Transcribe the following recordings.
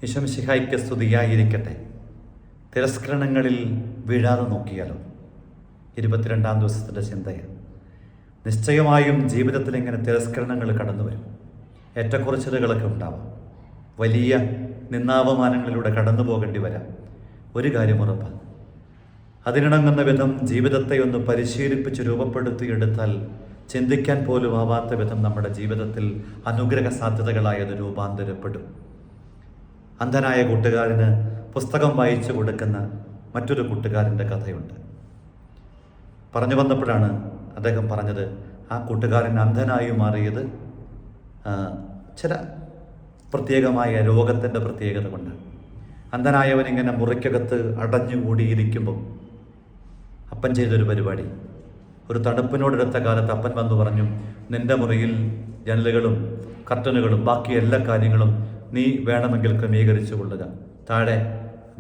ഈശോമിശിഹായ്ക്ക് സ്തുതിയായിരിക്കട്ടെ. തിരസ്കരണങ്ങളിൽ വീഴാതെ നോക്കിയാലോ? 22-ാം ദിവസത്തിൻ്റെ ചിന്തയാണ്. നിശ്ചയമായും ജീവിതത്തിൽ ഇങ്ങനെ തിരസ്കരണങ്ങൾ കടന്നു വരും. ഏറ്റക്കുറച്ചിലുകളൊക്കെ ഉണ്ടാവാം. വലിയ നിന്ദാപമാനങ്ങളിലൂടെ കടന്നു പോകേണ്ടി വരാം. ഒരു കാര്യം ഉറപ്പാണ്, അതിനിണങ്ങുന്ന വിധം ജീവിതത്തെ ഒന്ന് പരിശീലിപ്പിച്ച് രൂപപ്പെടുത്തിയെടുത്താൽ ചിന്തിക്കാൻ പോലും ആവാത്ത വിധം നമ്മുടെ ജീവിതത്തിൽ അനുഗ്രഹ സാധ്യതകളായത് രൂപാന്തരപ്പെടും. അന്ധനായ കൂട്ടുകാരന് പുസ്തകം വായിച്ചു കൊടുക്കുന്ന മറ്റൊരു കൂട്ടുകാരൻ്റെ കഥയുണ്ട്. പറഞ്ഞു വന്നപ്പോഴാണ് അദ്ദേഹം പറഞ്ഞത്, ആ കൂട്ടുകാരൻ അന്ധനായി മാറിയത് ചില പ്രത്യേകമായ രോഗത്തിൻ്റെ പ്രത്യേകത കൊണ്ട്. അന്ധനായവൻ ഇങ്ങനെ മുറിക്കകത്ത് അടഞ്ഞുകൂടിയിരിക്കുമ്പോൾ അപ്പൻ ചെയ്തൊരു പരിപാടി, ഒരു തണുപ്പിനോടെടുത്ത കാലത്ത് അപ്പൻ വന്നു പറഞ്ഞു, നിൻ്റെ മുറിയിൽ ജനലുകളും കർട്ടനുകളും ബാക്കി എല്ലാ കാര്യങ്ങളും നീ വേണമെങ്കിൽ ക്രമീകരിച്ചു കൊള്ളുക. താഴെ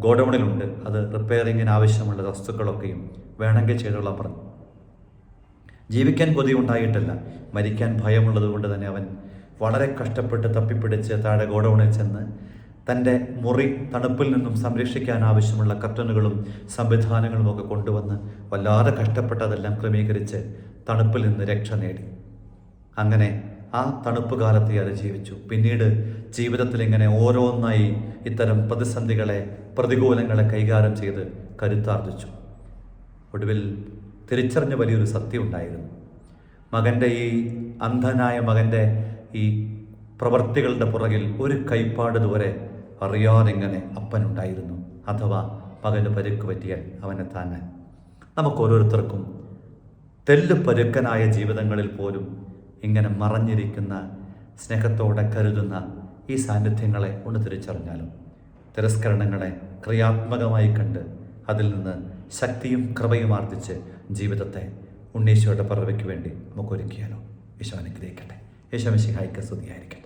ഗോഡൗണിലുണ്ട്, അത് റിപ്പയറിങ്ങിന് ആവശ്യമുള്ള വസ്തുക്കളൊക്കെയും വേണമെങ്കിൽ ചെയ്തോളാൻ പറഞ്ഞു. ജീവിക്കാൻ കൊതിയുണ്ടായിട്ടല്ല, മരിക്കാൻ ഭയമുള്ളത് കൊണ്ട് തന്നെ അവൻ വളരെ കഷ്ടപ്പെട്ട് തപ്പിപ്പിടിച്ച് താഴെ ഗോഡൗണിൽ ചെന്ന് തൻ്റെ മുറി തണുപ്പിൽ നിന്നും സംരക്ഷിക്കാൻ ആവശ്യമുള്ള കർട്ടനുകളും സംവിധാനങ്ങളും ഒക്കെ കൊണ്ടുവന്ന് വല്ലാതെ കഷ്ടപ്പെട്ടതെല്ലാം ക്രമീകരിച്ച് തണുപ്പിൽ നിന്ന് രക്ഷ നേടി. അങ്ങനെ ആ തണുപ്പ് കാലത്തെ അതിജീവിച്ചു. പിന്നീട് ജീവിതത്തിൽ ഇങ്ങനെ ഓരോന്നായി ഇത്തരം പ്രതിസന്ധികളെ, പ്രതികൂലങ്ങളെ കൈകാര്യം ചെയ്ത് കരുത്താർജിച്ചു. ഒടുവിൽ തിരിച്ചറിഞ്ഞ വലിയൊരു സത്യം ഉണ്ടായിരുന്നു. മകൻ്റെ ഈ അന്ധനായ മകൻ്റെ ഈ പ്രവർത്തികളുടെ പുറകിൽ ഒരു കൈപ്പാട് ദൂരെ അറിയാതിങ്ങനെ അപ്പനുണ്ടായിരുന്നു. അഥവാ മകന് പരുക്ക് പറ്റിയാൽ അവനെ താങ്ങാൻ. നമുക്ക് ഓരോരുത്തർക്കും തെല്ല് പരുക്കനായ ജീവിതങ്ങളിൽ പോലും ഇങ്ങനെ മറഞ്ഞിരിക്കുന്ന, സ്നേഹത്തോടെ കരുതുന്ന ഈ സാന്നിധ്യങ്ങളെ ഒന്ന് തിരിച്ചറിഞ്ഞാലും തിരസ്കരണങ്ങളെ ക്രിയാത്മകമായി കണ്ട് അതിൽ നിന്ന് ശക്തിയും കൃപയും ആർജിച്ച് ജീവിതത്തെ ഉണ്ണീശോയുടെ പിറവിക്ക് വേണ്ടി നമുക്ക് ഒരുക്കിയാലോ? ഈശോ അനുഗ്രഹിക്കട്ടെ. ഈശോ മിശിഹായ്ക്ക് സ്തുതിയായിരിക്കട്ടെ.